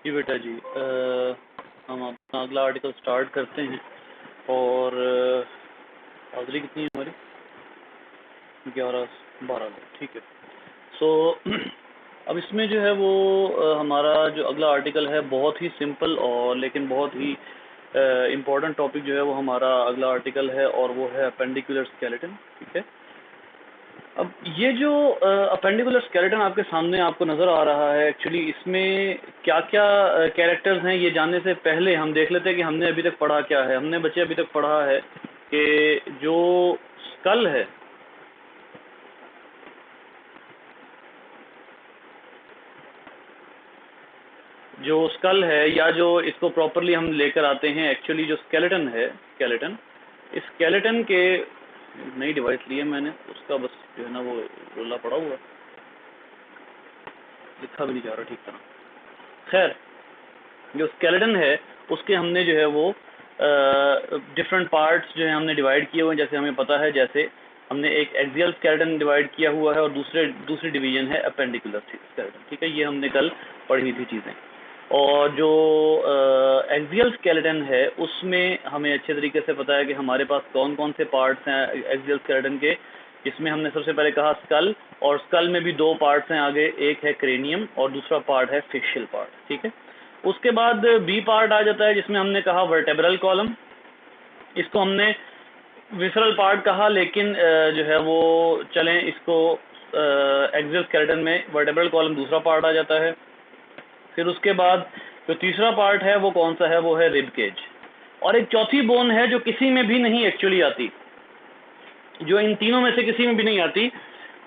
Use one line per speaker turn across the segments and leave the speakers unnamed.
जी बेटा जी, हम अपना अगला आर्टिकल स्टार्ट करते हैं। और हाजिरी कितनी है हमारी? 11-12 लोग, ठीक है। सो अब इसमें जो है वो हमारा जो अगला आर्टिकल है बहुत ही सिंपल और लेकिन बहुत ही इम्पोर्टेंट टॉपिक जो है वो हमारा अगला आर्टिकल है और वो है अपेंडिकुलर स्केलेटन, ठीक है। अब ये जो अपेंडिकुलर स्केलेटन आपके सामने आपको नज़र आ रहा है, एक्चुअली इसमें क्या क्या कैरेक्टर्स हैं ये जानने से पहले हम देख लेते हैं कि हमने अभी तक पढ़ा क्या है। हमने बच्चे अभी तक पढ़ा है कि जो स्कल है, जो स्कल है या जो इसको प्रॉपरली हम लेकर आते हैं, एक्चुअली जो स्केलेटन है, स्केलेटन, इस स्केलेटन के नई डिवाइस ली है मैंने, उसका बस जो है ना वो रोला पड़ा हुआ, लिखा भी नहीं जा रहा ठीक तरह। खैर, जो स्केलेटन है उसके हमने जो है वो डिफरेंट पार्ट्स जो है हमने डिवाइड किए हुए हैं, जैसे हमें पता है। जैसे हमने एक एक्सियल स्केलेटन डिवाइड किया हुआ है और दूसरी डिवीजन है अपेंडिकुलर स्केलेटन, ठीक है। ये हमने कल पढ़ी थी चीज़ें। और जो एक्सियल स्केलेटन है उसमें हमें अच्छे तरीके से पता है कि हमारे पास कौन कौन से पार्ट्स हैं एक्सियल स्केलेटन के। इसमें हमने सबसे पहले कहा स्कल, और स्कल में भी दो पार्ट्स हैं आगे, एक है क्रेनियम और दूसरा पार्ट है फेशियल पार्ट, ठीक है। उसके बाद बी पार्ट आ जाता है जिसमें हमने कहा वर्टेब्रल कॉलम। इसको हमने विसरल पार्ट कहा, लेकिन जो है वो चलें इसको एक्सियल स्केलेटन में वर्टेब्रल कॉलम दूसरा पार्ट आ जाता है। फिर उसके बाद जो तीसरा पार्ट है वो कौन सा है, वो है रिब केज। और एक चौथी बोन है जो किसी में भी नहीं एक्चुअली आती, जो इन तीनों में से किसी में भी नहीं आती,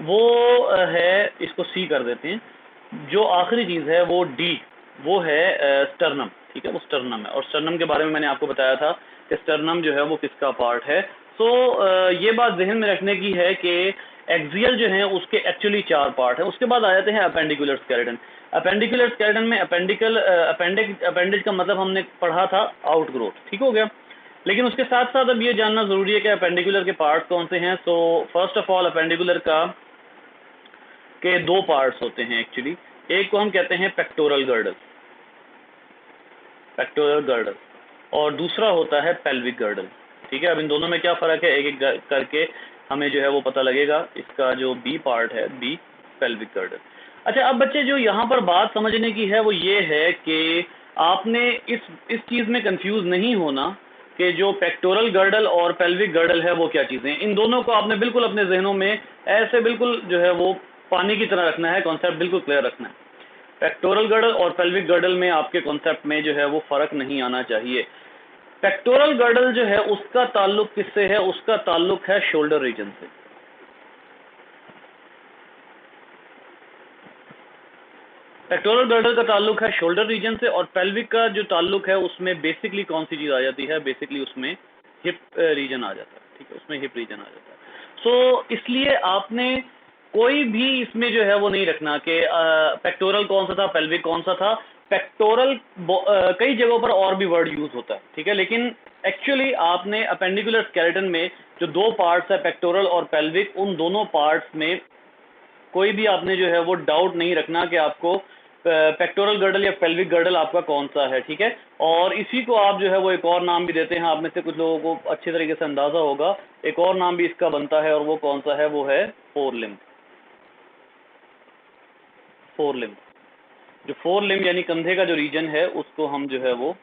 वो है, इसको सी कर देते हैं। जो आखिरी चीज़ है वो डी, वो है स्टर्नम, ठीक है। वो स्टर्नम है, और स्टर्नम के बारे में मैंने आपको बताया था कि स्टर्नम जो है वो किसका पार्ट है। सो ये बात जहन में रखने की है कि एक्सियल जो है उसके एक्चुअली 4 पार्ट है। उसके बाद आ जाते हैं अपेंडिकुलर स्केलेटन। अपेंडिकुलर स्केलेटन में अपेंडेज का मतलब हमने पढ़ा था आउटग्रोथ, ठीक हो गया। लेकिन उसके साथ साथ अब ये जानना ज़रूरी है कि अपेंडिकुलर के पार्ट्स कौन से हैं। So first of all appendicular के दो पार्ट्स होते हैं एक्चुअली। एक को हम कहते हैं पेक्टोरल गर्डल, पेक्टोरल गर्डल, और दूसरा होता है पेल्विक गर्डल, ठीक है। अब इन दोनों में क्या फ़र्क है, एक एक करके हमें जो है वो पता लगेगा। इसका जो बी पार्ट है, बी पेल्विक गर्डल। अच्छा, अब बच्चे जो यहाँ पर बात समझने की है वो ये है कि आपने इस चीज़ में कंफ्यूज नहीं होना कि जो पेक्टोरल गर्डल और पेल्विक गर्डल है वो क्या चीज़ें हैं। इन दोनों को आपने बिल्कुल अपने जहनों में ऐसे बिल्कुल जो है वो पानी की तरह रखना है, कॉन्सेप्ट बिल्कुल क्लियर रखना है। पेक्टोरल गर्डल और पेल्विक गर्डल में आपके कॉन्सेप्ट में जो है वो फर्क नहीं आना चाहिए। पेक्टोरल गर्डल जो है उसका ताल्लुक किससे है, उसका ताल्लुक है शोल्डर रीजन से। पेक्टोरल गर्डल का ताल्लुक है शोल्डर रीजन से, और पेल्विक का जो ताल्लुक है उसमें बेसिकली कौन सी चीज आ जाती है, बेसिकली उसमें हिप रीजन आ जाता है, ठीक है। उसमें हिप रीजन आ जाता है। सो इसलिए आपने कोई भी इसमें जो है वो नहीं रखना कि पेक्टोरल कौन सा था, पेल्विक कौन सा था। पेक्टोरल कई जगहों पर और भी वर्ड यूज होता है, ठीक है। लेकिन एक्चुअली आपने अपेंडिकुलर स्केलेटन में जो दो पार्ट्स है पेक्टोरल और पेल्विक, उन दोनों पार्ट्स में कोई भी आपने जो है वो डाउट नहीं रखना कि आपको पेक्टोरल गर्डल या पेल्विक गर्डल आपका कौन सा है, ठीक है। और इसी को आप जो है वो एक और नाम भी देते हैं, आप में से कुछ लोगों को अच्छे तरीके से अंदाजा होगा। एक और नाम भी इसका बनता है, और वो कौन सा है, वो है फोर लिम्ब। फोर लिम्ब, जो फोर लिम्ब यानी कंधे का जो रीजन है उसको हम जो है वो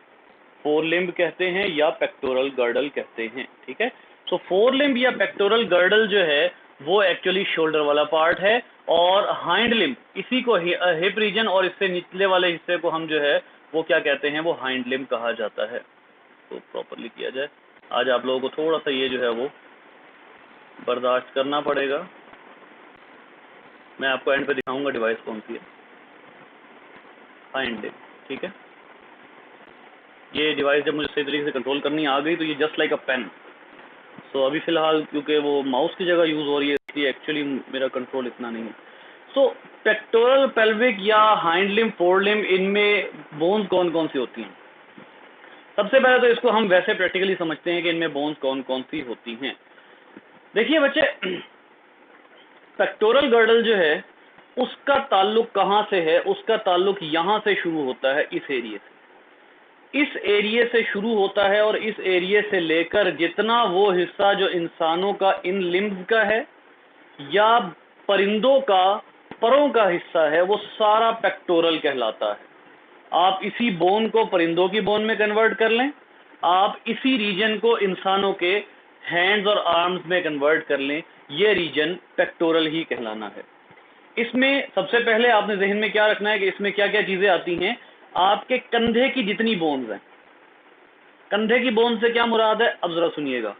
फोर लिम्ब कहते हैं या पेक्टोरल गर्डल कहते हैं, ठीक है। सो फोर लिम्ब या पेक्टोरल गर्डल जो है वो एक्चुअली शोल्डर वाला पार्ट है, और हाइंड लिम्ब, इसी को हिप रीजन और इससे निचले वाले हिस्से को हम जो है वो क्या कहते हैं, वो हाइंड लिम्ब कहा जाता है। तो प्रॉपरली किया जाए, आज आप लोगों को थोड़ा सा ये जो है वो बर्दाश्त करना पड़ेगा। मैं आपको एंड पे दिखाऊंगा डिवाइस कौन सी है, हाइंड लिम्ब, ठीक है। ये डिवाइस जब मुझे सही तरीके से कंट्रोल करनी आ गई तो ये जस्ट लाइक अ पेन। सो अभी फ़िलहाल क्योंकि वो माउस की जगह यूज़ हो रही है, इसलिए एक्चुअली मेरा कंट्रोल इतना नहीं है। सो पेक्टोरल, पेल्विक या हाइंड लिम्ब, फोर लिम्ब, इनमें बोन्स कौन कौन सी होती हैं। सबसे पहले तो इसको हम वैसे प्रैक्टिकली समझते हैं कि इनमें बोन्स कौन कौन सी होती हैं। देखिए बच्चे, पेक्टोरल गर्डल जो है उसका ताल्लुक कहाँ से है? उसका ताल्लुक यहाँ से शुरू होता है, इस एरिया से। इस एरिया से शुरू होता है और इस एरिया से लेकर जितना वो हिस्सा जो इंसानों का इन लिम्ब्स का है या परिंदों का परों का हिस्सा है, वो सारा पेक्टोरल कहलाता है। आप इसी बोन को परिंदों की बोन में कन्वर्ट कर लें, आप इसी रीजन को इंसानों के हैंड्स और आर्म्स में कन्वर्ट कर लें, ये रीजन पेक्टोरल ही कहलाना है। इसमें सबसे पहले आपने जहन में क्या रखना है कि इसमें क्या क्या चीजें आती हैं। आपके कंधे की जितनी बोन्स हैं, कंधे की बोन से क्या मुराद है, अब जरा सुनिएगा।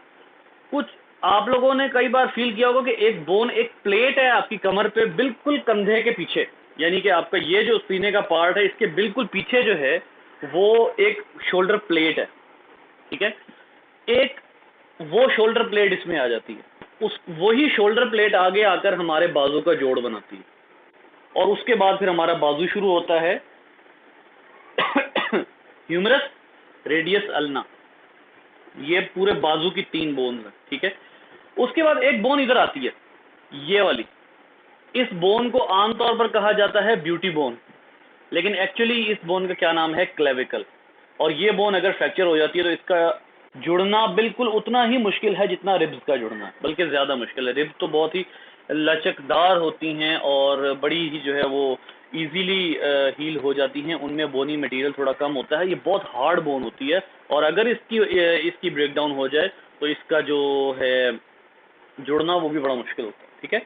कुछ आप लोगों ने कई बार फील किया होगा कि एक बोन, एक प्लेट है आपकी कमर पे बिल्कुल कंधे के पीछे, यानी कि आपका ये जो सीने का पार्ट है इसके बिल्कुल पीछे जो है वो एक शोल्डर प्लेट है, ठीक है। एक वो शोल्डर प्लेट इसमें आ जाती है, उस वही शोल्डर प्लेट आगे आकर हमारे बाजू का जोड़ बनाती है और उसके बाद फिर हमारा बाजू शुरू होता है ह्यूमरस, रेडियस, अल्ना, ये पूरे बाजू की 3 बोन्स हैं, ठीक है। उसके बाद एक बोन इधर आती है, ये वाली। इस बोन को आमतौर पर कहा जाता है ब्यूटी बोन, लेकिन एक्चुअली इस बोन का क्या नाम है, क्लेविकल। और ये बोन अगर फ्रैक्चर हो जाती है तो इसका जुड़ना बिल्कुल उतना ही मुश्किल है जितना रिब्स का जुड़ना है, बल्कि ज्यादा मुश्किल है। रिब्स तो बहुत ही लचकदार होती हैं और बड़ी ही जो है वो इजीली हील हो जाती हैं, उनमें बोनी मटेरियल थोड़ा कम होता है। ये बहुत हार्ड बोन होती है और अगर इसकी ब्रेकडाउन हो जाए तो इसका जो है जुड़ना वो भी बड़ा मुश्किल होता है, ठीक है।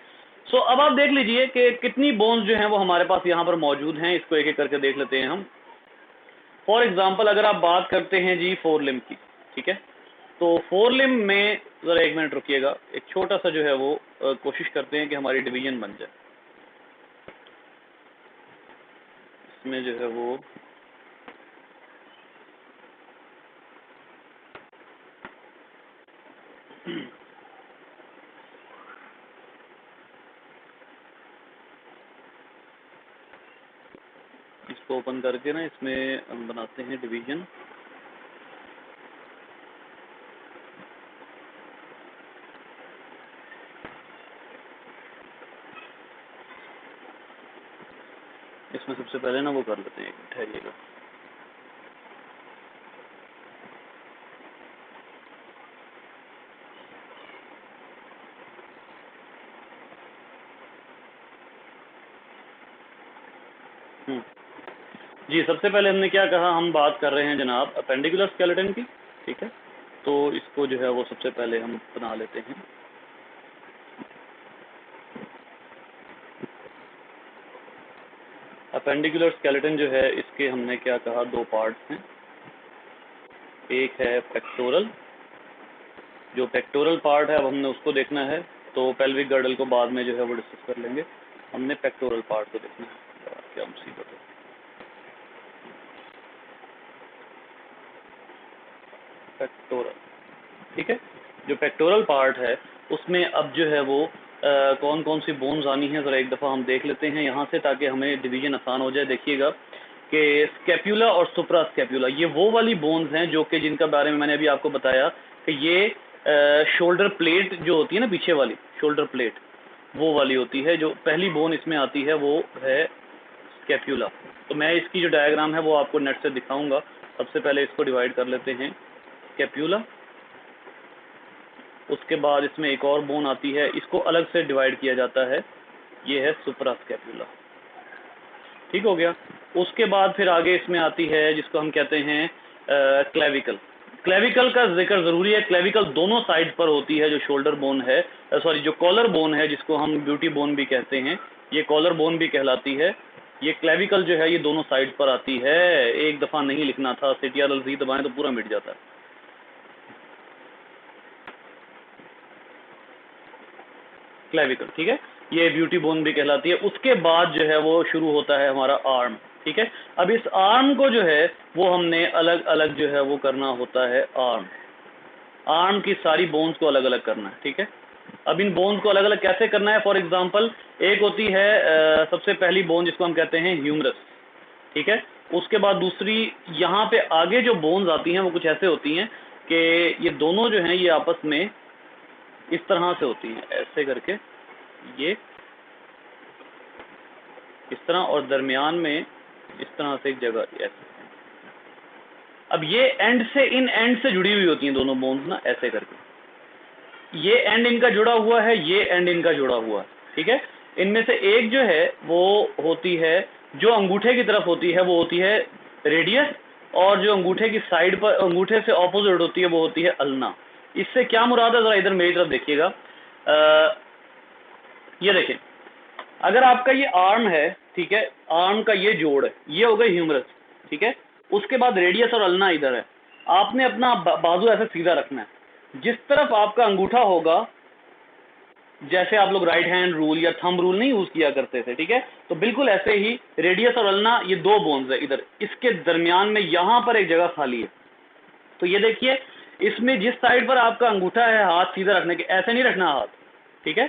सो अब आप देख लीजिए कि कितनी बोन्स जो हैं वो हमारे पास यहाँ पर मौजूद हैं। इसको एक एक करके देख लेते हैं हम। फॉर एग्जाम्पल अगर आप बात करते हैं जी फोर लिम्ब की, ठीक है, तो फोर लिम्ब में जरा 1 मिनट रुकिएगा, एक छोटा सा जो है वो कोशिश करते हैं कि हमारी डिवीजन बन जाए। इसमें जो है वो इसको ओपन करके ना इसमें हम बनाते हैं डिवीजन। इसमें सबसे पहले ना वो कर लेते हैं, ठहरिएगा। जी, सबसे पहले हमने क्या कहा, हम बात कर रहे हैं जनाब अपेंडिकुलर स्केलेटन की, ठीक है। तो इसको जो है वो सबसे पहले हम बना लेते हैं। अपेंडिकुलर स्केलेटन जो है इसके हमने क्या कहा, 2 पार्ट्स हैं। एक है पेक्टोरल, जो पेक्टोरल पार्ट है अब हमने उसको देखना है, तो पेल्विक गर्डल को बाद में जो है वो डिस्कस कर लेंगे। हमने पेक्टोरल पार्ट को देखना है। क्या मुसीबत है, पेक्टोरल, ठीक है। जो पेक्टोरल पार्ट है उसमें अब जो है वो कौन कौन सी बोन्स आनी है, ज़रा एक दफ़ा हम देख लेते हैं यहाँ से, ताकि हमें डिवीजन आसान हो जाए। देखिएगा कि स्कैप्यूला और सुप्रा स्कैप्यूला ये वो वाली बोन्स हैं जो कि जिनका बारे में मैंने अभी आपको बताया कि ये शोल्डर प्लेट जो होती है ना, पीछे वाली शोल्डर प्लेट, वो वाली होती है। जो पहली बोन इसमें आती है वो है स्कैप्यूला। तो मैं इसकी जो डायग्राम है वो आपको नेट से दिखाऊंगा। सबसे पहले इसको डिवाइड कर लेते हैं, स्कैप्यूला। उसके बाद इसमें एक और बोन आती है, इसको अलग से डिवाइड किया जाता है, ये है सुप्रा स्कैप्यूला, ठीक हो गया। उसके बाद फिर आगे इसमें आती है जिसको हम कहते हैं क्लेविकल। क्लेविकल का जिक्र ज़रूरी है। क्लेविकल दोनों साइड पर होती है। जो शोल्डर बोन है, सॉरी जो कॉलर बोन है, जिसको हम ब्यूटी बोन भी कहते हैं, ये कॉलर बोन भी कहलाती है। ये क्लेविकल जो है ये दोनों साइड पर आती है। एक दफ़ा नहीं लिखना था, CTRL-Z दबाएं तो पूरा मिट जाता है। क्लेविकल, ठीक है, ये ब्यूटी बोन भी कहलाती है। उसके बाद जो है वो शुरू होता है हमारा आर्म, ठीक है। अब इस आर्म को जो है वो हमने अलग अलग जो है वो करना होता है। आर्म की सारी बोन्स को अलग अलग करना है, ठीक है। अब इन बोन्स को अलग अलग कैसे करना है, फॉर एग्जांपल एक होती है सबसे पहली बोन जिसको हम कहते हैं ह्यूमरस, ठीक है। उसके बाद दूसरी, यहाँ पे आगे जो बोन्स आती हैं वो कुछ ऐसे होती हैं कि ये दोनों जो हैं ये आपस में इस तरह से होती हैं, ऐसे करके ये इस तरह, और दरमियान में इस तरह से एक जगह ऐसे। अब ये एंड से इन एंड से जुड़ी हुई होती हैं दोनों बोन्स ना, ऐसे करके। ये एंड इनका जुड़ा हुआ है, ये एंड इनका जुड़ा हुआ है, ठीक है। इनमें से एक जो है वो होती है, जो अंगूठे की तरफ होती है वो होती है रेडियस, और जो अंगूठे की साइड पर, अंगूठे से ऑपोजिट होती है वो होती है अल्ना। इससे क्या मुराद है, जरा इधर मेरी तरफ देखिएगा। ये देखें, अगर आपका ये आर्म है, ठीक है, आर्म का ये जोड़ है, ये हो गई ह्यूमरस, ठीक है। उसके बाद रेडियस और अल्ना इधर है। आपने अपना बाजू ऐसे सीधा रखना है, जिस तरफ आपका अंगूठा होगा, जैसे आप लोग राइट हैंड रूल या थंब रूल नहीं यूज किया करते थे, ठीक है, तो बिल्कुल ऐसे ही रेडियस और अल्ना ये दो बोन्स है इधर, इसके दरमियान में यहां पर एक जगह खाली है। तो ये देखिए, इसमें जिस साइड पर आपका अंगूठा है, हाथ सीधा रखने के, ऐसे नहीं रखना हाथ, ठीक है।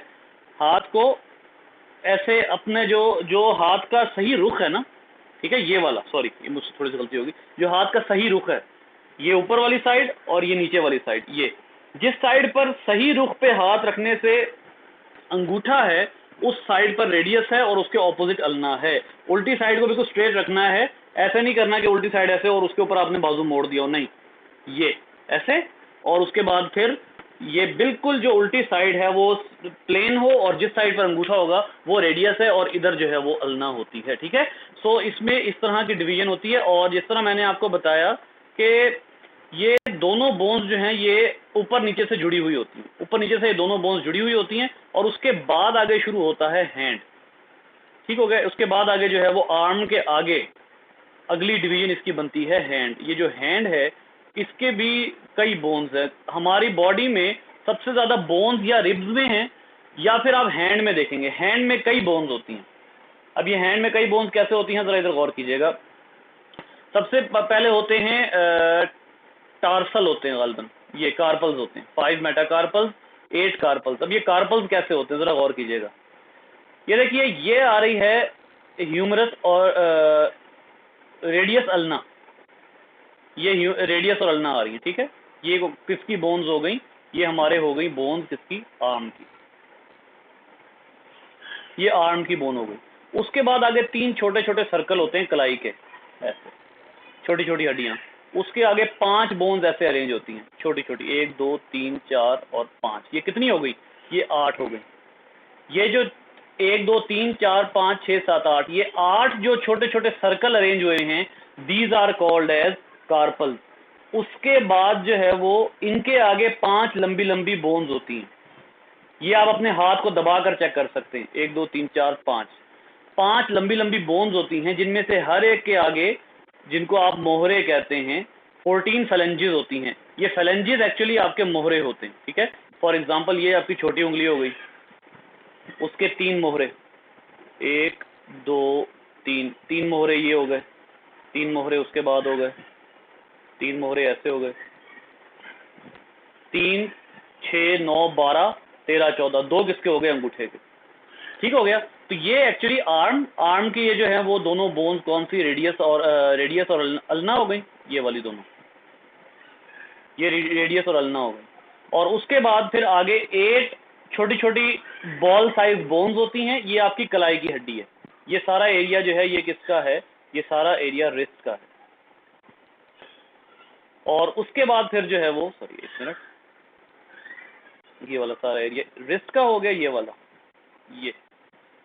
हाथ को ऐसे अपने जो हाथ का सही रुख है ना, ठीक है, ये वाला, सॉरी ये मुझसे थोड़ी सी गलती होगी, जो हाथ का सही रुख है, ये ऊपर वाली साइड और ये नीचे वाली साइड, ये जिस साइड पर सही रुख पे हाथ रखने से अंगूठा है, उस साइड पर रेडियस है और उसके ऑपोजिट अल्ना है। उल्टी साइड को बिल्कुल स्ट्रेट रखना है, ऐसे नहीं करना कि उल्टी साइड ऐसे और उसके ऊपर आपने बाजू मोड़ दिया हो, नहीं, ये ऐसे, और उसके बाद फिर ये बिल्कुल जो उल्टी साइड है वो प्लेन हो, और जिस साइड पर अंगूठा होगा वो रेडियस है और इधर जो है वो अल्ना होती है, ठीक है। सो इसमें इस तरह की डिवीजन होती है। और जिस तरह मैंने आपको बताया कि ये दोनों बोन्स जो हैं ये ऊपर नीचे से जुड़ी हुई होती हैं, ऊपर नीचे से ये दोनों बोन्स जुड़ी हुई होती हैं, और उसके बाद आगे शुरू होता है हैंड, ठीक हो गया। उसके बाद आगे जो है वो आर्म के आगे अगली डिवीजन इसकी बनती है हैंड। ये जो हैंड है इसके भी कई बोन्स हैं। हमारी बॉडी में सबसे ज्यादा बोन्स या रिब्स में हैं, या फिर आप हैंड में देखेंगे, हैंड में कई बोन्स होती हैं। अब ये हैंड में कई बोन्स कैसे होती हैं, जरा इधर गौर कीजिएगा। सबसे पहले होते हैं टार्सल होते हैं, गालबन ये कार्पल्स होते हैं, 5 मेटाकार्पल्स, 8 कार्पल्स। अब ये कार्पल्स कैसे होते हैं, जरा गौर कीजिएगा। ये देखिए, ये आ रही है ह्यूमरस और रेडियस अल्ना, ये रेडियस और अल्ना आ रही है, ठीक है। ये किसकी बोन्स हो गई, ये हमारे हो गई बोन्स किसकी, आर्म की, ये आर्म की बोन हो गई। उसके बाद आगे 3 छोटे छोटे सर्कल होते हैं कलाई के, ऐसे छोटी छोटी हड्डियां। उसके आगे 5 बोन्स ऐसे अरेंज होती हैं, छोटी छोटी, 1 2 3 4 और 5। ये कितनी हो गई, ये 8 हो गई। ये जो 1 2 3 4 5 6 7 8, ये 8 जो छोटे छोटे सर्कल अरेंज हुए हैं, these are called as carpals. उसके बाद जो है वो इनके आगे 5 लंबी लंबी बोन्स होती हैं। ये आप अपने हाथ को दबाकर चेक कर सकते हैं, 1 2 3 4 5 लंबी लंबी बोन्स होती हैं, जिनमें से हर एक के आगे, जिनको आप मोहरे कहते हैं, 14 फेलेंजेस होती हैं। ये फेलेंजेस एक्चुअली आपके मोहरे होते हैं, ठीक है। फॉर एग्जांपल ये आपकी छोटी उंगली हो गई, उसके 3 मोहरे, 1 2 3, 3 मोहरे ये हो गए, 3 मोहरे उसके बाद हो गए, 3 मोहरे ऐसे हो गए, 3 6 9 12 13 14, 2 किसके हो गए, अंगूठे के, ठीक हो गया। तो ये एक्चुअली आर्म की ये जो है वो दोनों बोन्स कौन सी, रेडियस और अल्ना हो गई, ये वाली दोनों, ये रेडियस और अल्ना हो गई। और उसके बाद फिर आगे 8 छोटी छोटी बॉल साइज बोन्स होती हैं, ये आपकी कलाई की हड्डी है। ये सारा एरिया जो है ये किसका है, ये सारा एरिया रिस्ट का है। और उसके बाद फिर जो है वो, सॉरी 1 मिनट, ये वाला सारा एरिया रिस्ट का हो गया, ये वाला, ये,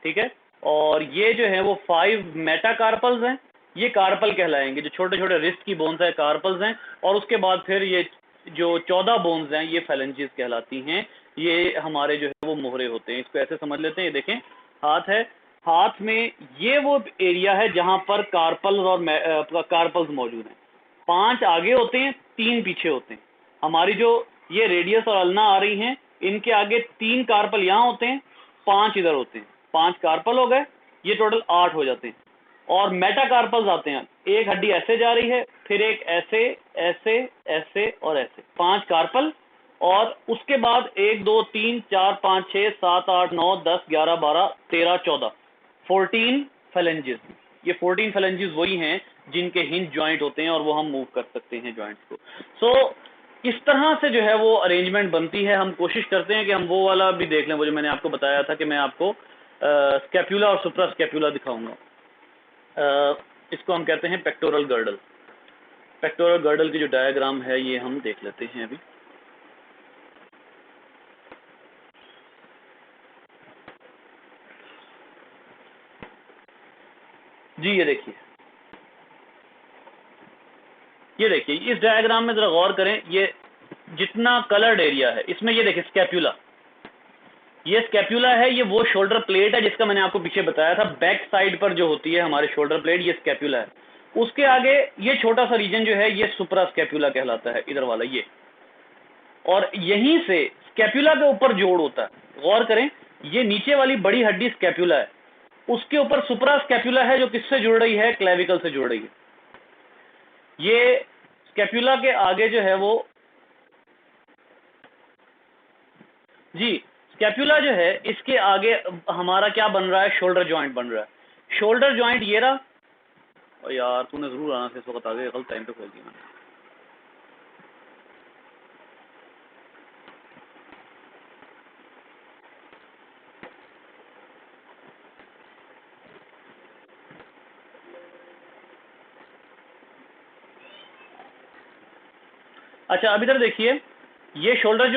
ठीक है। और ये जो है वो 5 मेटाकार्पल्स हैं, ये कार्पल कहलाएंगे, जो छोटे छोटे रिस्ट की बोन्स है कार्पल्स हैं। और उसके बाद फिर ये जो 14 बोन्स हैं ये फेलेंजेस कहलाती हैं, ये हमारे जो है वो मोहरे होते हैं। इसको ऐसे समझ लेते हैं, ये देखें हाथ है, हाथ में ये वो एरिया है जहां पर कार्पल्स और कार्पल्स मौजूद हैं। 5 आगे होते हैं, 3 पीछे होते हैं। हमारी जो ये रेडियस और अल्ना आ रही हैं, इनके आगे 3 कार्पल यहाँ होते हैं, 5 इधर होते हैं, 5 कार्पल हो गए, ये टोटल 8 हो जाते हैं। और मेटाकार्पल्स आते हैं, एक हड्डी ऐसे जा रही है, फिर एक ऐसे ऐसे ऐसे और ऐसे, 5 कार्पल। और उसके बाद 1 2 3 4 5 6 7 8 9 10 11 12 13 14, 14 फेलेंजेस। ये 14 फेलेंजेस वही हैं जिनके हिंज ज्वाइंट होते हैं, और वो हम मूव कर सकते हैं ज्वाइंट्स को। सो इस तरह से जो है वो अरेंजमेंट बनती है। हम कोशिश करते हैं कि हम वो वाला भी देख लें, वो जो मैंने आपको बताया था कि मैं आपको स्कैप्यूला और सुप्रा स्कैप्यूला दिखाऊंगा। इसको हम कहते हैं पेक्टोरल गर्डल। पेक्टोरल गर्डल की जो डायग्राम है ये हम देख लेते हैं अभी। जी ये देखिए इस डायग्राम में जरा गौर करें, ये जितना कलर्ड एरिया है इसमें ये देखिए स्कैप्यूला, ये स्कैप्यूला है, ये वो शोल्डर प्लेट है जिसका मैंने आपको पीछे बताया था बैक साइड पर जो होती है हमारे शोल्डर प्लेट, ये स्कैप्यूला है। उसके आगे ये छोटा सा रीजन जो है ये सुप्रा स्कैप्यूला कहलाता है, इधर वाला ये, और यहीं से स्कैप्यूला के ऊपर जोड़ होता है। गौर करें ये नीचे वाली बड़ी हड्डी स्कैप्यूला है, उसके ऊपर सुप्रा स्कैप्यूला है जो किससे जुड़ रही है, क्लेविकल से जुड़ रही है। ये स्कैप्यूला के आगे जो है वो, जी स्कैप्यूला जो है इसके आगे हमारा क्या बन रहा है, शोल्डर जॉइंट बन रहा है। शोल्डर जॉइंट ये रहा, और यार तूने जरूर आना से इस वक्त आगे, गलत टाइम पे खोल दिया मैंने। अच्छा अब इधर देखिए, ये शोल्डर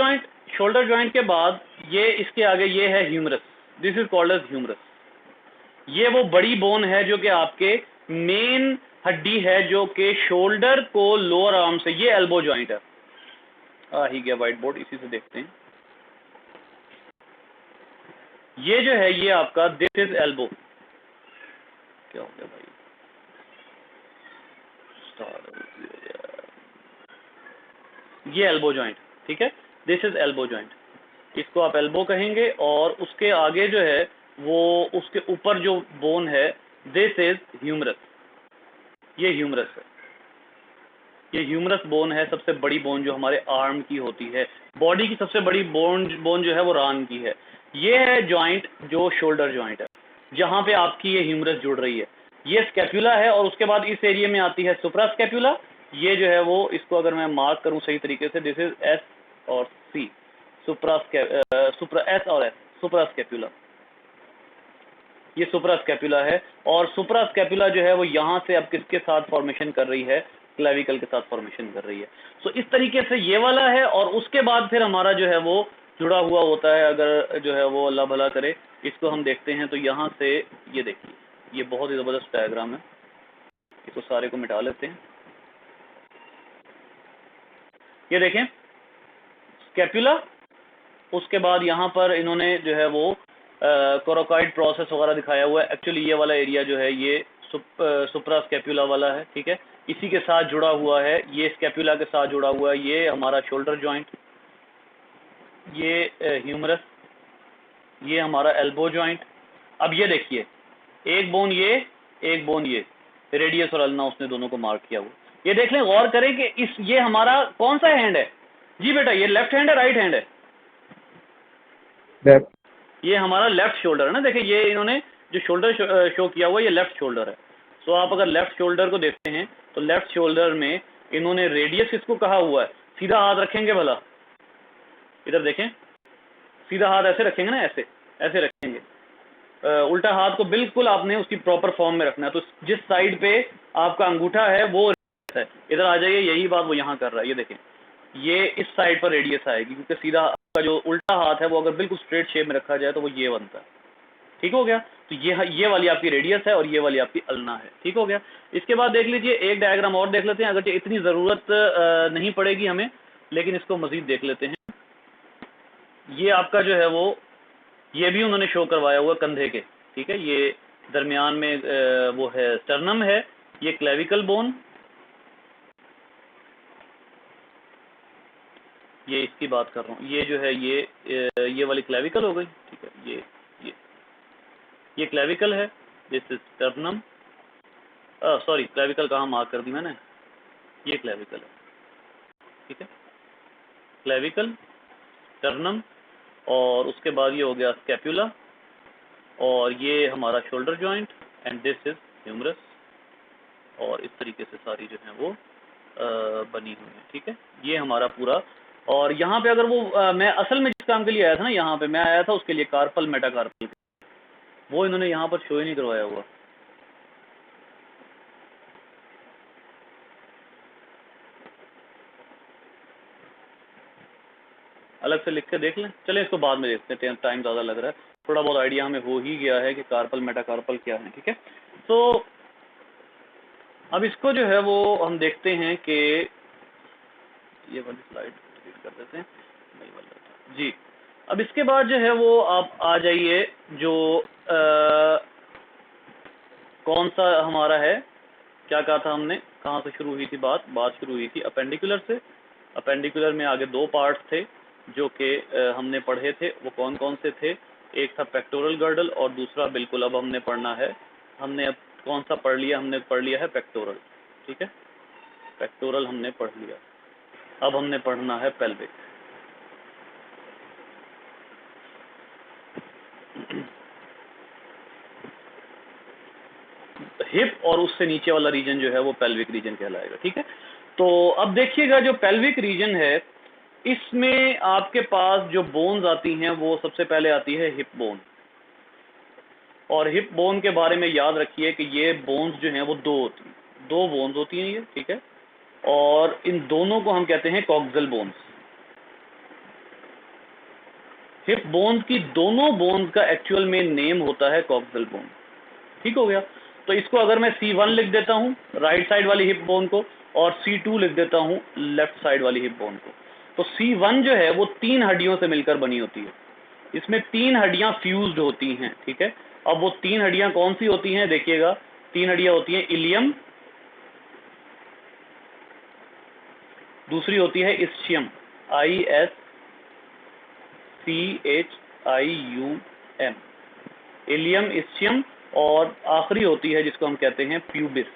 जॉइंट के बाद ये इसके आगे ये है humerus, this is called as humerus. ये वो बड़ी बोन है जो कि आपके मेन हड्डी है जो कि शोल्डर को लोअर आर्म से, ये एल्बो जॉइंट है। आ ही गया व्हाइट बोर्ड, इसी से देखते हैं। ये जो है ये आपका दिस इज एल्बो, क्या हो गया भाई, ये एल्बो जॉइंट, ठीक है, दिस इज एल्बो जॉइंट, इसको आप एल्बो कहेंगे। और उसके आगे जो है वो उसके ऊपर जो बोन है दिस इज ह्यूमरस, ये ह्यूमरस है, ये ह्यूमरस बोन है, सबसे बड़ी बोन जो हमारे आर्म की होती है। बॉडी की सबसे बड़ी बोन जो है वो रान की है। ये है जॉइंट जो शोल्डर जॉइंट है, जहाँ पे आपकी ये ह्यूमरस जुड़ रही है, ये स्कैप्यूला है। और उसके बाद इस एरिया में आती है सुप्रा स्कैप्यूला, ये जो है वो, इसको अगर मैं मार्क करूं सही तरीके से, दिस इज एस और सी, सुप्रा एस और एस, सुप्रा स्कैप्यूला, ये सुप्रा स्कैप्यूला है। और सुप्रा स्कैप्यूला जो है वो यहाँ से अब किसके साथ फॉर्मेशन कर रही है, क्लेविकल के साथ फॉर्मेशन कर रही है। सो इस तरीके से ये वाला है। और उसके बाद फिर हमारा जो है वो जुड़ा हुआ होता है, अगर जो है वो अल्लाह भला करे इसको हम देखते हैं तो यहाँ से ये देखिए, ये बहुत ही ज़बरदस्त डायग्राम है, इसको सारे को मिटा लेते हैं। ये देखें स्कैप्यूला, उसके बाद यहाँ पर इन्होंने जो है वो कोरोकॉइड प्रोसेस वगैरह दिखाया हुआ है। एक्चुअली ये वाला एरिया जो है ये सुप्रा स्कैप्यूला वाला है, ठीक है, इसी के साथ जुड़ा हुआ है, ये स्कैप्यूला के साथ जुड़ा हुआ है, ये हमारा शोल्डर जॉइंट, ये ह्यूमरस, ये हमारा एल्बो जॉइंट। अब ये देखिए एक बोन ये, एक बोन ये, रेडियस और अल्ना उसने दोनों को मार्क किया हुआ। ये देख लें, गौर करें कि इस ये हमारा कौन सा हैंड है, जी बेटा ये लेफ्ट हैंड है राइट हैंड है, ये हमारा लेफ्ट शोल्डर है ना। देखिए ये इन्होंने जो शोल्डर शो किया हुआ है ये लेफ्ट शोल्डर है। सो आप अगर लेफ्ट शोल्डर को देखते हैं तो लेफ्ट शोल्डर में इन्होंने रेडियस किसको कहा हुआ है, सीधा हाथ रखेंगे भला, इधर देखें, सीधा हाथ ऐसे रखेंगे ना, ऐसे ऐसे रखेंगे, उल्टा हाथ को बिल्कुल आपने उसकी प्रॉपर फॉर्म में रखना है। तो जिस साइड पे आपका अंगूठा है वो है, इधर आ जाइए, यही बात वो यहाँ कर रहा है। ये देखें ये इस साइड पर रेडियस आएगी, क्योंकि सीधा आपका जो उल्टा हाथ है वो अगर बिल्कुल स्ट्रेट शेप में रखा जाए तो वो ये बनता है, ठीक हो गया। तो ये वाली आपकी रेडियस है और ये वाली आपकी अल्ना है, ठीक हो गया। इसके बाद देख लीजिए एक डायग्राम और देख लेते हैं, अगर इतनी ज़रूरत नहीं पड़ेगी हमें, लेकिन इसको मजीद देख लेते हैं। ये आपका जो है वो, ये भी उन्होंने शो करवाया हुआ कंधे के, ठीक है, ये दरमियान में वो है स्टर्नम है, ये क्लेविकल बोन, ये इसकी बात कर रहा हूँ, ये जो है ये वाली क्लेविकल हो गई, ठीक है, ये क्लेविकल है, this is sternum, sorry clavicle कहाँ मार्क कर दी मैंने, ये क्लेविकल है, ठीक है, क्लेविकल, स्टर्नम, और उसके बाद ये हो गया स्कैप्यूला, और ये हमारा shoulder joint, and this is humerus. और इस तरीके से सारी जो है वो बनी हुई है, ठीक है, ये हमारा पूरा। और यहाँ पे अगर वो मैं असल में जिस काम के लिए आया था ना, यहाँ पे मैं आया था उसके लिए कार्पल मेटाकार्पल, वो इन्होंने यहाँ पर शो ही नहीं करवाया हुआ। अलग से लिख के देख लें, चले इसको बाद में देखते हैं, टाइम ज़्यादा लग रहा है। थोड़ा बहुत आइडिया हमें हो ही गया है कि कार्पल मेटाकार्पल क्या है, ठीक है। तो अब इसको जो है वो हम देखते हैं कि ये वाली स्लाइड डिलीट कर देते हैं, नहीं वाला जी। अब इसके बाद जो है वो आप आ जाइए जो कौन सा हमारा है, क्या कहा था हमने, कहाँ से शुरू हुई थी बात शुरू हुई थी अपेंडिकुलर से। अपेंडिकुलर में आगे दो पार्ट्स थे जो कि हमने पढ़े थे, वो कौन कौन से थे। एक था पेक्टोरल गर्डल और दूसरा बिल्कुल अब हमने पढ़ना है, हमने अब कौन सा पढ़ लिया, हमने पढ़ लिया है पेक्टोरल, ठीक है। पेक्टोरल हमने पढ़ लिया, अब हमने पढ़ना है पेल्विक। हिप और उससे नीचे वाला रीजन जो है वो पेल्विक रीजन कहलाएगा, ठीक है। तो अब देखिएगा जो पेल्विक रीजन है इसमें आपके पास जो बोन्स आती हैं वो सबसे पहले आती है हिप बोन। और हिप बोन के बारे में याद रखिए कि ये बोन्स जो हैं वो दो होती हैं, दो बोन्स होती हैं ये, ठीक है। और इन दोनों को हम कहते हैं कॉक्सियल बोन्स। हिप बोन्स की दोनों बोन्स का एक्चुअल में नेम होता है कॉक्सियल बोन, ठीक हो गया। तो इसको अगर मैं C1 लिख देता हूँ राइट साइड वाली हिप बोन को, और C2 लिख देता हूँ लेफ्ट साइड वाली हिप बोन को, तो C1 जो है वो 3 हड्डियों से मिलकर बनी होती है। इसमें 3 हड्डियां फ्यूज्ड होती हैं, ठीक है। अब वो 3 हड्डियां कौन सी होती हैं देखिएगा, 3 हड्डियां होती हैं इलियम, दूसरी होती है इस्चियम, ISCHIUM, इलियम इस्चियम, और आखिरी होती है जिसको हम कहते हैं प्यूबिस,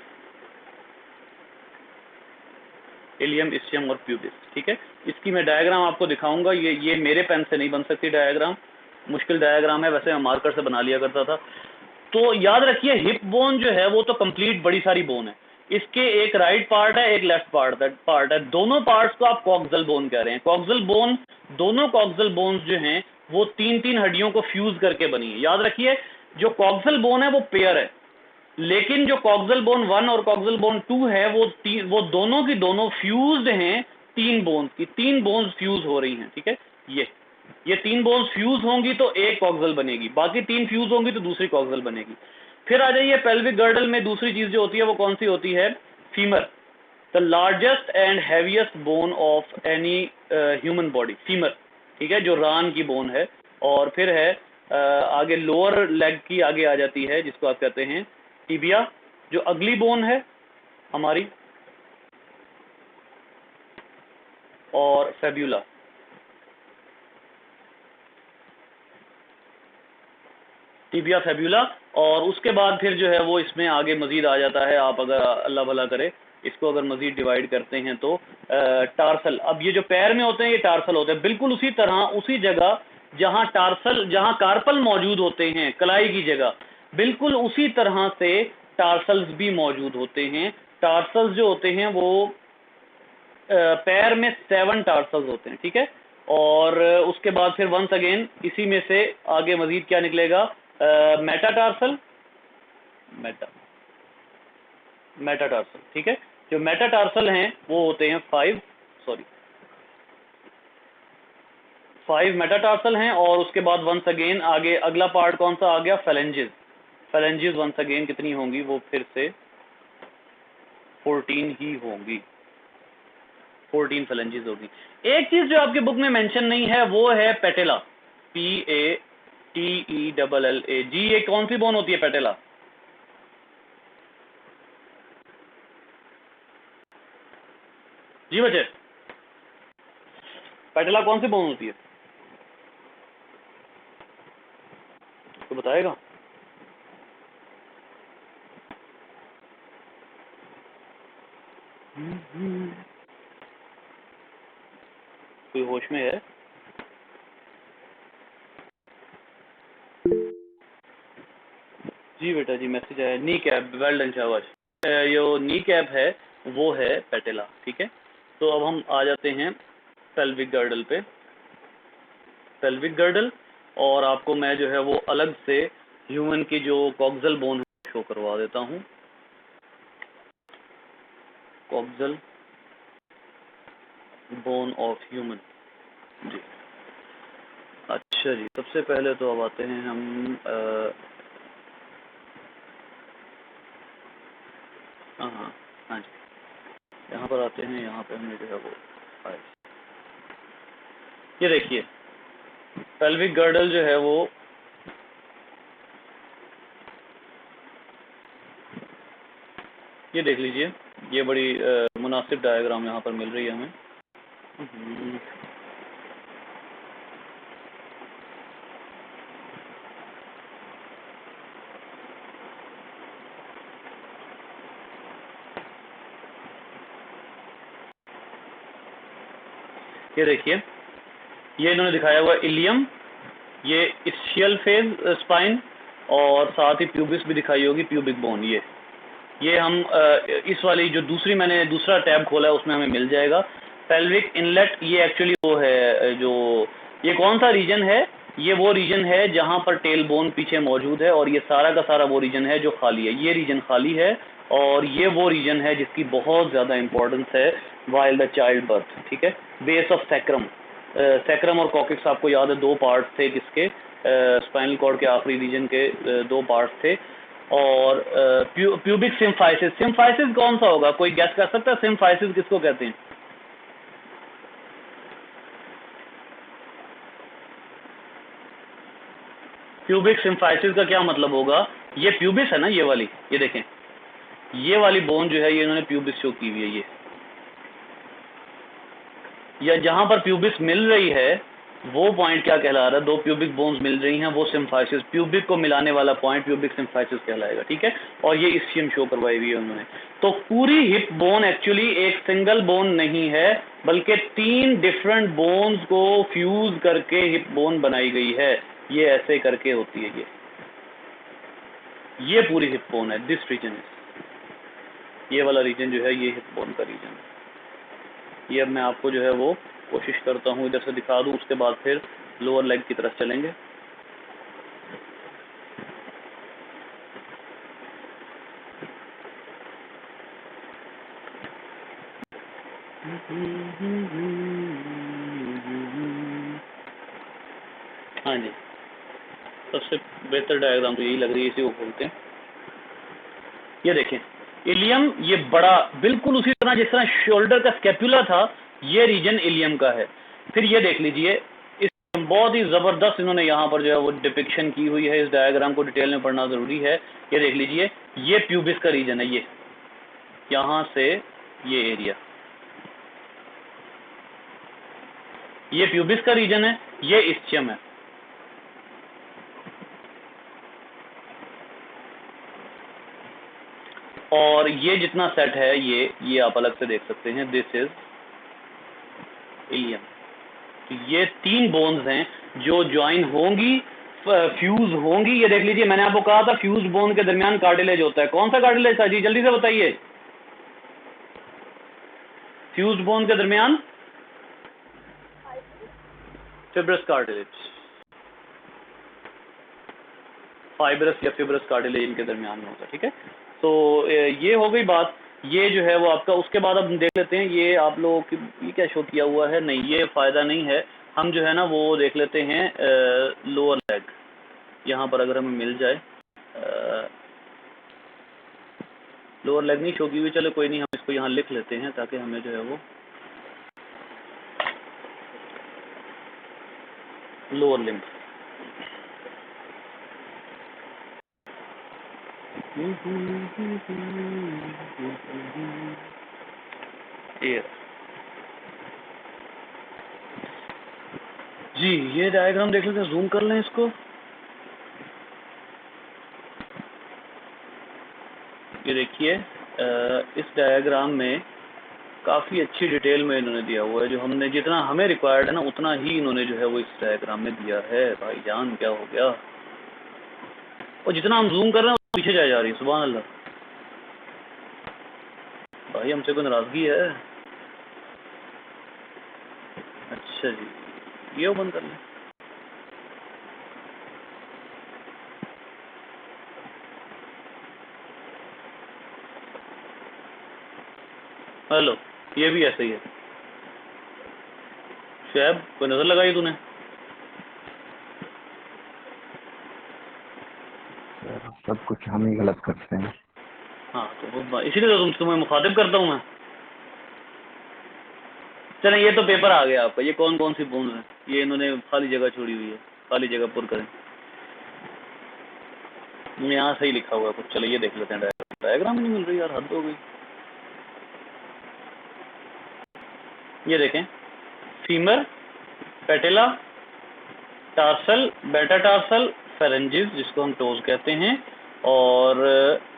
इलियम इस्चियम और प्यूबिस, ठीक है। इसकी मैं डायग्राम आपको दिखाऊंगा, ये मेरे पेन से नहीं बन सकती डायग्राम, मुश्किल डायग्राम है, वैसे मैं मार्कर से बना लिया करता था। तो याद रखिए हिप बोन जो है वो तो कंप्लीट बड़ी सारी बोन है, इसके एक राइट पार्ट है एक लेफ्ट पार्ट है, दोनों पार्ट्स को आप कॉक्सियल बोन कह रहे हैं। कॉक्सियल बोन, दोनों कॉक्सियल बोन्स जो हैं वो 3-3 हड्डियों को फ्यूज करके बनी है। याद रखिए जो कॉक्सियल बोन है वो पेयर है, लेकिन जो कॉक्सियल बोन 1 और कॉक्सियल बोन 2 है वो दोनों की दोनों फ्यूज्ड हैं 3 बोन्स की, 3 बोन्स फ्यूज हो रही हैं, ठीक है। ये 3 बोन्स फ्यूज होंगी तो एक कॉक्सियल बनेगी, बाकी 3 फ्यूज होंगी तो दूसरी कॉक्सियल बनेगी। फिर आ जाइए पेल्विक गर्डल में दूसरी चीज जो होती है वो कौन सी होती है, femur, the largest and heaviest bone of any human body, femur, ठीक है, जो रान की बोन है। और फिर है आगे लोअर लेग की आगे आ जाती है जिसको आप कहते हैं टिबिया, जो अगली बोन है हमारी, और फेब्यूला। टिबिया, फेब्यूला, और उसके बाद फिर जो है वो इसमें आगे मजीद आ जाता है, आप अगर अल्लाह भला करे इसको अगर मजीद डिवाइड करते हैं तो टार्सल। अब ये जो पैर में होते हैं ये टार्सल होते हैं, बिल्कुल उसी तरह उसी जगह जहां टार्सल, जहां कार्पल मौजूद होते हैं कलाई की जगह, बिल्कुल उसी तरह से टार्सल्स भी मौजूद होते हैं। टार्सल्स जो होते हैं वो पैर में 7 टार्सल्स होते हैं, ठीक है। और उसके बाद फिर वंस अगेन इसी में से आगे मजीद क्या निकलेगा, मेटाटार्सल, मेटाटार्सल, ठीक है। जो मेटाटार्सल हैं वो होते हैं 5 मेटाटार्सल हैं, और उसके बाद वंस अगेन आगे अगला पार्ट कौन सा आ गया, फेलेंजेस। फेलेंजेस वंस अगेन कितनी होंगी, वो फिर से 14 ही होंगी, 14 फेलेंजेस होगी। एक चीज जो आपके बुक में मेंशन नहीं है वो है पेटेला, PATELLA जी। ये कौन सी बोन होती है पेटेला, जी बच्चे, पेटेला कौन सी बोन होती है तो बताएगा। कोई होश में है, जी बेटा जी मैसेज आया, नी कैप, वेल डन शाबाश। यो नी कैप है वो है पेटेला, ठीक है। तो अब हम आ जाते हैं पेल्विक गर्डल पे, पेल्विक गर्डल, और आपको मैं जो है वो अलग से ह्यूमन की जो कॉक्सल बोन है शो करवा देता हूँ। कॉक्सल बोन ऑफ ह्यूमन जी। अच्छा जी, सबसे पहले तो अब आते हैं हम हाँ हाँ हाँ जी, यहाँ पर आते हैं। यहाँ पे हमने जो है वो आए। ये देखिए पेल्विक गर्डल जो है वो ये देख लीजिए, ये बड़ी मुनासिब डायग्राम यहाँ पर मिल रही है हमें। ये देखिए, ये इन्होंने दिखाया हुआ इलियम, ये इस्शियल फेज स्पाइन और साथ ही प्यूबिस भी दिखाई होगी, प्यूबिक बोन। ये हम इस वाली जो दूसरी मैंने दूसरा टैब खोला है उसमें हमें मिल जाएगा। पेल्विक इनलेट, ये एक्चुअली वो है जो ये कौन सा रीजन है, ये वो रीजन है जहाँ पर टेल बोन पीछे मौजूद है, और ये सारा का सारा वो रीजन है जो खाली है। ये रीजन खाली है और ये वो रीजन है जिसकी बहुत ज़्यादा इंपॉर्टेंस है वाइल द चाइल्ड बर्थ। ठीक है, बेस ऑफ सैक्रम, सैक्रम और कॉकिक्स आपको याद है दो पार्ट्स थे जिसके स्पाइनल कॉर्ड के आखिरी रीजन के दो पार्ट्स थे। और प्यूबिक सिम्फाइसिस, सिम्फाइसिस कौन सा होगा, कोई गैस कर सकता है सिम्फाइसिस किसको कहते हैं? प्यूबिक सिम्फाइसिस का क्या मतलब होगा? ये प्यूबिस है ना, ये वाली, ये देखें, ये वाली बोन जो है ये इन्होंने प्यूबिस शो की हुई है। ये या जहां पर प्यूबिस मिल रही है वो पॉइंट क्या कहला रहा है, दो प्यूबिक बोन्स मिल रही हैं वो सिम्फाइसिस, प्यूबिक को मिलाने वाला पॉइंट प्यूबिक सिम्फाइसिस कहलाएगा। ठीक है, और ये इस्चियम शो करवाई हुई है उन्होंने। तो पूरी हिप बोन एक्चुअली एक सिंगल बोन नहीं है, बल्कि 3 डिफरेंट बोन्स को फ्यूज करके हिप बोन बनाई गई है। ये ऐसे करके होती है। ये पूरी हिप बोन है, दिस रीजन है, ये वाला रीजन जो है ये हिप बोन का रीजन है। ये अब मैं आपको जो है वो कोशिश करता हूँ इधर से दिखा दूँ, उसके बाद फिर लोअर लेग की तरफ चलेंगे। हाँ जी, सबसे बेहतर डायग्राम तो यही लग रही है, इसी को खोलते हैं। ये देखें इलियम, ये बड़ा बिल्कुल उसी तरह जिस तरह शोल्डर का स्कैपुला था, ये रीजन इलियम का है। फिर ये देख लीजिए, इस बहुत ही ज़बरदस्त इन्होंने यहाँ पर जो है वो डिपिक्शन की हुई है। इस डायग्राम को डिटेल में पढ़ना ज़रूरी है। ये देख लीजिए, ये प्यूबिस का रीजन है, ये यहाँ से ये एरिया, ये प्यूबिस का रीजन है, ये इस्चियम है। और ये जितना सेट है ये आप अलग से देख सकते हैं, दिस इज इलियम। तो ये 3 बोन्स हैं जो ज्वाइन होंगी, फ्यूज होंगी। ये देख लीजिए, मैंने आपको कहा था फ्यूज बोन के दरमियान कार्टिलेज होता है। कौन सा कार्टिलेज था जी, जल्दी से बताइए? फ्यूज बोन के दरमियान फिब्रस कार्टिलेज, फाइब्रस या फिब्रस कार्टिलेज इनके दरमियान में होता है। ठीक है, तो ये हो गई बात। ये जो है वो आपका, उसके बाद अब देख लेते हैं ये आप लोगों की ये क्या शो किया हुआ है। नहीं, ये फ़ायदा नहीं है। हम जो है ना वो देख लेते हैं लोअर लेग, यहाँ पर अगर हमें मिल जाए। लोअर लेग नहीं शो की हुई, चलो कोई नहीं, हम इसको यहाँ लिख लेते हैं ताकि हमें जो है वो लोअर लिम्ब। ये जी, ये डायग्राम देख लेते हैं, जूम कर लें इसको। ये देखिए, इस डायग्राम में काफ़ी अच्छी डिटेल में इन्होंने दिया हुआ है। जो हमने जितना हमें रिक्वायर्ड है ना उतना ही इन्होंने जो है वो इस डायग्राम में दिया है। भाईजान क्या हो गया, और जितना हम जूम कर रहे हैं पीछे जाए जा रही है। सुभान अल्लाह, भाई हमसे कोई नाराज़गी है? अच्छा जी, ये वो बंद कर लें। हेलो, ये भी ऐसे ही है। शैब, कोई नजर लगाई तूने?
सर सब कुछ हम ही गलत करते हैं।
हाँ तो वो इसीलिए तो तुम्हें मुखातिब करता हूँ मैं। चलें, ये तो पेपर आ गया आपका। ये कौन कौन सी बोन्स हैं, ये इन्होंने खाली जगह छोड़ी हुई है, खाली जगह पुर करें। यहाँ सही लिखा हुआ है कुछ। चलो ये देख लेते हैं। डायग्राम नहीं मिल रही यार, हद हो गई। ये देखें, फीमर, पेटेला, टार्सल, बेटा टार्सल, फेरेंजिस जिसको हम टोज कहते हैं। और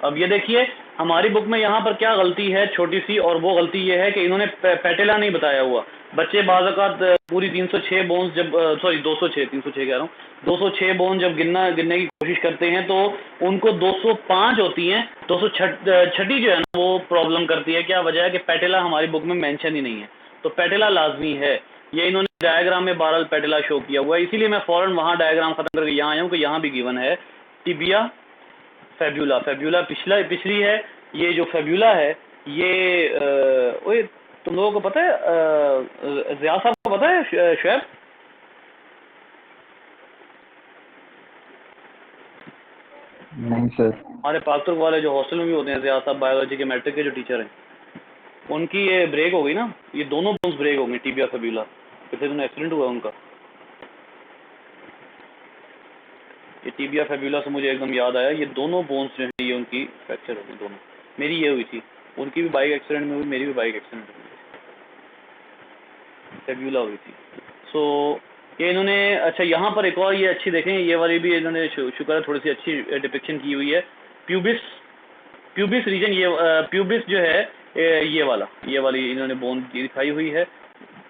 अब ये देखिए हमारी बुक में यहाँ पर क्या गलती है छोटी सी, और वो गलती ये है कि इन्होंने पेटेला नहीं बताया हुआ। बच्चे बाज़-औक़ात पूरी 306 बोन्स जब सॉरी 206 306 कह रहा हूँ, 206 बोन जब गिनने की कोशिश करते हैं तो उनको 205 होती हैं। 206 जो है ना वो प्रॉब्लम करती है। क्या वजह है कि पेटेला हमारी बुक में मेंशन ही नहीं है, तो पेटेला लाजमी है। ये इन्होंने डायग्राम में बहरहाल पेटेला शो किया हुआ है, इसीलिए मैं फौरन वहाँ डायग्राम खत्म करके यहाँ आया हूँ कि यहाँ भी गिवन है टिबिया, फेब्यूला। फेब्यूला पिछली है। ये जो फेब्यूला है ये ओए तुम लोगों को पता है, ज़िया साहब को पता है शुएब?
नहीं सर।
हमारे पाकतुर्क वाले जो हॉस्टल में भी होते हैं, ज़िया साहब बायोलॉजी के मैट्रिक के जो टीचर हैं, उनकी ये ब्रेक हो गई ना, ये दोनों बोन्स ब्रेक हो गई, टिबिया फेब्यूला। पिछले दिनों एक्सीडेंट हुआ उनका। ये टिबिया फेब्यूला से मुझे एकदम याद आया, ये दोनों बोन्स जो हैं ये उनकी फ्रैक्चर हो गई दोनों। मेरी ये हुई थी, उनकी भी बाइक एक्सीडेंट में हुई, मेरी भी बाइक एक्सीडेंट में हुई, फेब्यूला हुई थी। सो ये इन्होंने, अच्छा यहाँ पर एक और ये अच्छी देखें, ये वाली भी इन्होंने शुक्र है थोड़ी सी अच्छी डिपिक्शन की हुई है। प्यूबिस रीजन, ये प्यूबिस जो है ये वाली इन्होंने बोन दिखाई हुई है।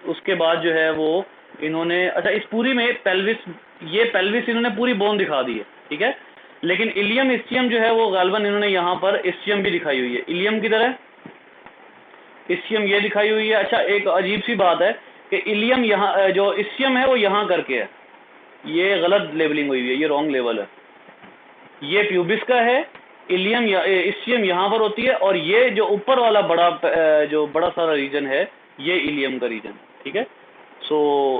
उसके बाद जो है वो इन्होंने, अच्छा इस पूरी में पेल्विस इन्होंने पूरी बोन दिखा दी है, ठीक है। लेकिन इलियम इस्चियम जो है वो गालबन इन्होंने यहाँ पर इस्चियम भी दिखाई हुई है, इलियम की तरह इस्चियम ये दिखाई हुई है। अच्छा एक अजीब सी बात है कि इलियम यहाँ, जो इस्चियम है वो यहाँ करके है, ये गलत लेबलिंग हुई है, ये रॉन्ग लेवल है। ये प्यूबिस का है, इलियम इस्चियम यहाँ पर होती है, और ये जो ऊपर वाला जो बड़ा सारा रीजन है ये इलियम का रीजन, ठीक है। सो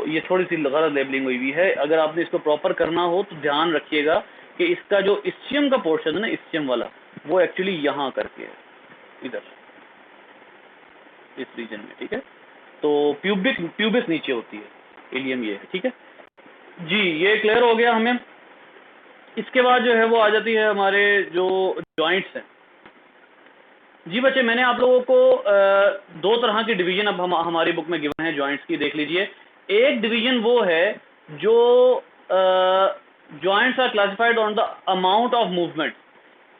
ये थोड़ी सी गलत लेबलिंग हुई है। अगर आपने इसको प्रॉपर करना हो तो ध्यान रखिएगा कि इसका जो इस्चियम का पोर्शन है ना, इस्चियम वाला, वो एक्चुअली यहाँ करके है, इधर इस रीजन में, ठीक है। तो प्यूबिस नीचे होती है, इलियम ये है, ठीक है जी। ये क्लियर हो गया हमें। इसके बाद जो है वो आ जाती है हमारे जो जॉइंट्स हैं। जी बच्चे, मैंने आप लोगों को दो तरह की डिवीजन अब हमारी बुक में गिवन है जॉइंट्स की, देख लीजिए। एक डिवीजन वो है जो joints are classified on the amount of movement.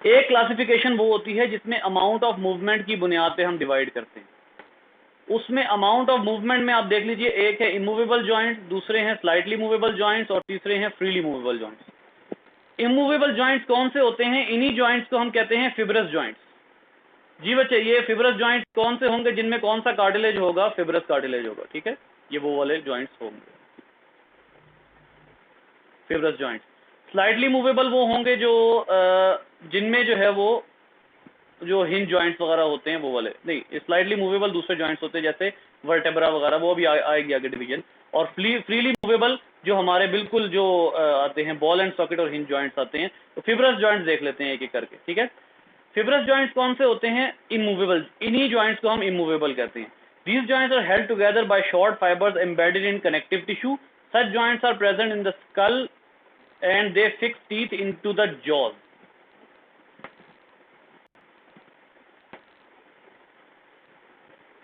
एक क्लासिफिकेशन वो होती है जिसमें अमाउंट ऑफ मूवमेंट की बुनियाद पे हम डिवाइड करते हैं। उसमें अमाउंट ऑफ मूवमेंट में आप देख लीजिए, एक है इमूवेबल जॉइंट्स, दूसरे हैं स्लाइटली मूवेबल जॉइंट्स, और तीसरे हैं freely movable joints. Immovable joints कौन से होते हैं? इन्हीं जॉइंट्स को हम कहते हैं फिब्रस जॉइंट्स। जी बच्चे, ये फिब्रस जॉइंट्स कौन से होंगे? जिनमें कौन सा कार्टिलेज होगा? फिब्रस कार्टिलेज होगा, ठीक है। ये वो वाले जॉइंट्स होंगे फिब्रस जॉइंट्स। स्लाइटली मूवेबल वो होंगे जो जिनमें जो है वो जो हिंज जॉइंट्स वगैरह होते हैं, वो वाले नहीं। स्लाइटली मूवेबल दूसरे जॉइंट्स होते हैं जैसे वर्टेब्रा वगैरह, वो भी आएगी आगे डिवीजन। और फ्रीली मूवेबल जो हमारे बिल्कुल जो आते हैं बॉल एंड सॉकेट और हिंज जॉइंट्स आते हैं। तो फिब्रस जॉइंट्स देख लेते हैं एक एक करके, ठीक है। फिब्रस जॉइंट्स कौन से होते हैं? इमूवेबल। इन्हीं जॉइंट्स को हम इमूवेबल कहते हैं। These joints are held together by short fibers embedded in connective tissue. Such joints are present in the skull and they fix teeth into the jaws.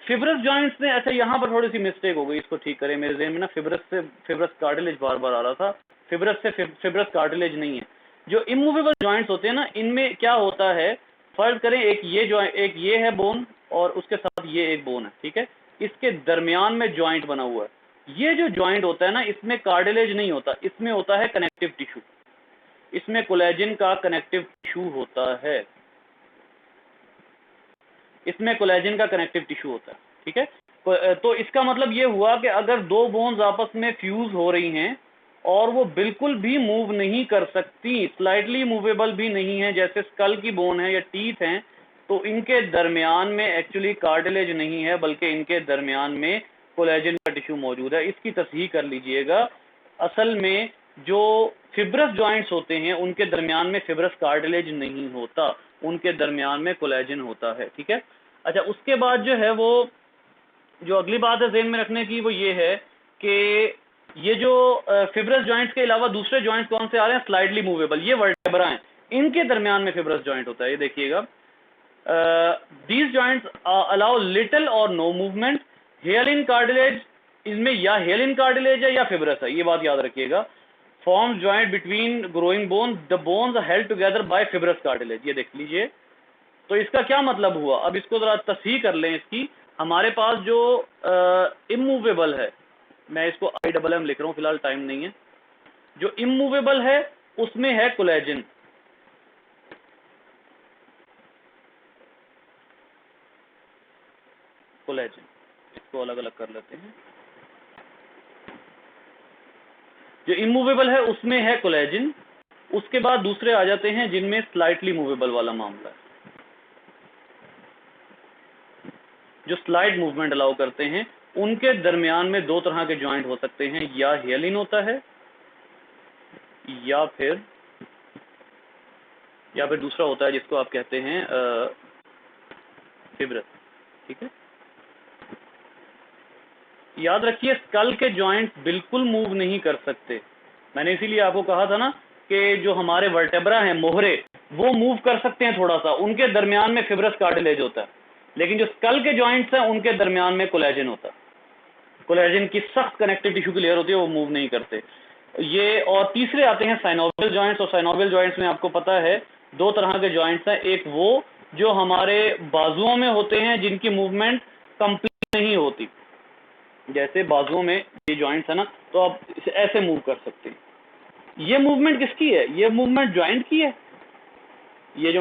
Fibrous joints में, अच्छा यहाँ पर थोड़ी सी मिस्टेक हो गई, इसको ठीक करें। मेरे ज़हन में ना फिब्रस कार्टिलेज बार बार आ रहा था। फिब्रस कार्टिलेज नहीं है। जो इमूवेबल जॉइंट्स होते हैं ना, इनमें क्या होता है, फर्ज करें एक ये है बोन और उसके साथ ये एक बोन है, ठीक है। इसके दरमियान में जॉइंट बना हुआ है। ये जो जॉइंट होता है ना, इसमें कार्टिलेज नहीं होता, इसमें होता है कनेक्टिव टिश्यू। इसमें कोलेजन का कनेक्टिव टिश्यू होता है, इसमें कोलेजन का कनेक्टिव टिश्यू होता है, ठीक है। तो इसका मतलब ये हुआ कि अगर दो बोन्स आपस में फ्यूज हो रही हैं और वो बिल्कुल भी मूव नहीं कर सकती, स्लाइटली मूवेबल भी नहीं है, जैसे स्कल की बोन है या टीथ हैं, तो इनके दरमियान में एक्चुअली कार्टिलेज नहीं है, बल्कि इनके दरमियान में कोलेजन का टिश्यू मौजूद है। इसकी तस्हीह कर लीजिएगा। असल में जो फिब्रस जॉइंट्स होते हैं उनके दरमियान में फिब्रस कार्टिलेज नहीं होता, उनके दरमियान में कोलेजन होता है। ठीक है। अच्छा, उसके बाद जो है वो जो अगली बात है ज़हन में रखने की वो ये है कि ये जो फिब्रस जॉइंट्स के अलावा दूसरे जॉइंट्स कौन से आ रहे हैं, स्लाइडली मूवेबल, ये वर्टेब्रा हैं, इनके दरमियान में फिब्रस जॉइंट होता है। ये देखिएगा, these joints allow little or no movement. Hyaline cartilage, इसमें या हेलिन कार्टिलेज है या फिब्रस है, ये बात याद रखिएगा। Forms joint between growing bone, the bones are held together by fibrous cartilage. ये देख लीजिए। तो इसका क्या मतलब हुआ, अब इसको जरा तस्हीह कर लें इसकी। हमारे पास जो इमूवेबल है, मैं इसको IMM लिख रहा हूँ, फिलहाल टाइम नहीं है। जो इमूवेबल है उसमें है कोलेजन, कोलेजन, इसको अलग अलग कर लेते हैं। जो इमूवेबल है उसमें है कोलेजन। उसके बाद दूसरे आ जाते हैं जिनमें स्लाइटली मूवेबल वाला मामला है, जो स्लाइड मूवमेंट अलाउ करते हैं। उनके दरमियान में दो तरह के जॉइंट हो सकते हैं, या हेलिन होता है या फिर दूसरा होता है जिसको आप कहते हैं फिब्रस। ठीक है। याद रखिए, स्कल के जॉइंट्स बिल्कुल मूव नहीं कर सकते। मैंने इसीलिए आपको कहा था ना कि जो हमारे वर्टेब्रा हैं, मोहरे, वो मूव कर सकते हैं थोड़ा सा, उनके दरमियान में फिब्रस कार्टिलेज होता है। लेकिन जो स्कल के जॉइंट्स हैं उनके दरमियान में कोलेजन होता है। कोलेजन की सख्त कनेक्टिव टिश्यू की लेयर होती है, वो मूव नहीं करते ये। और तीसरे आते हैं साइनोवियल जॉइंट्स, और साइनोवियल जॉइंट्स में आपको पता है दो तरह के जॉइंट्स हैं। एक वो जो हमारे बाजुओं में होते हैं जिनकी मूवमेंट कंप्लीट नहीं होती, जैसे बाजुओं में ये जॉइंट्स है ना, तो आप इसे ऐसे मूव कर सकते हैं। ये मूवमेंट किसकी है, ये मूवमेंट जॉइंट की है। ये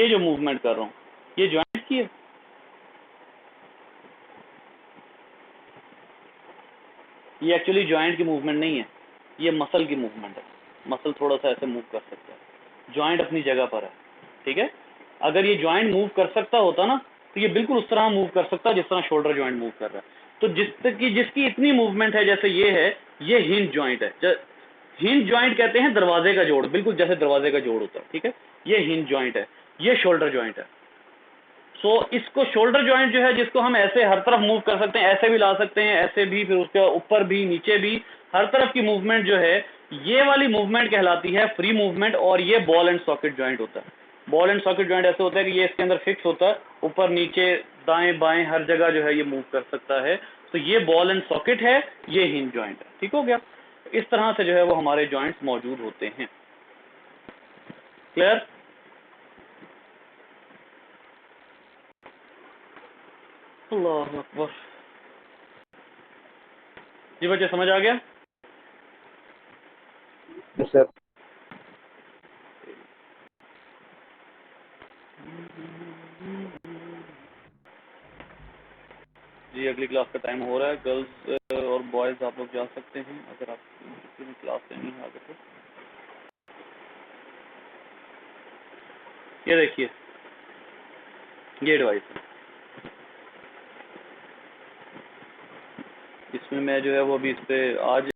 जो मूवमेंट कर रहा हूँ ये जॉइंट की है। ये एक्चुअली जॉइंट की मूवमेंट नहीं है, ये मसल की मूवमेंट है। मसल थोड़ा सा ऐसे मूव कर सकता है, जॉइंट अपनी जगह पर है। ठीक है। अगर ये जॉइंट मूव कर सकता होता ना, तो ये बिल्कुल उस तरह मूव कर सकता जिस तरह शोल्डर जॉइंट मूव कर रहा है। तो जिसकी इतनी मूवमेंट है, जैसे ये है, ये हिंज जॉइंट है। हिंज जॉइंट कहते हैं दरवाजे का जोड़, बिल्कुल जैसे दरवाजे का जोड़ होता है। ठीक है। ये हिंज जॉइंट है, ये शोल्डर जॉइंट है। सो इसको शोल्डर जॉइंट जो है, जिसको हम ऐसे हर तरफ मूव कर सकते हैं, ऐसे भी ला सकते हैं, ऐसे भी, फिर उसके ऊपर भी, नीचे भी, हर तरफ की मूवमेंट जो है, ये वाली मूवमेंट कहलाती है फ्री मूवमेंट। और ये बॉल एंड सॉकेट जॉइंट होता है। बॉल एंड सॉकेट जॉइंट ऐसे होता है कि ये इसके अंदर फिक्स होता है, ऊपर नीचे दाएं बाएं हर जगह जो है ये मूव कर सकता है। तो ये बॉल एंड सॉकेट है, ये हिंज जॉइंट है। ठीक हो गया। इस तरह से जो है वो हमारे जॉइंट्स मौजूद होते हैं। क्लियर? अल्लाह अकबर। जी बच्चे, समझ आ गया?
Yes sir.
जी, अगली क्लास का टाइम हो रहा है। गर्ल्स और बॉयज आप लोग जा सकते हैं, अगर आप किसी भी क्लास लेनी है आगे। तो ये देखिए, ये डिवाइस है, इसमें मैं जो है वो अभी इस पे आज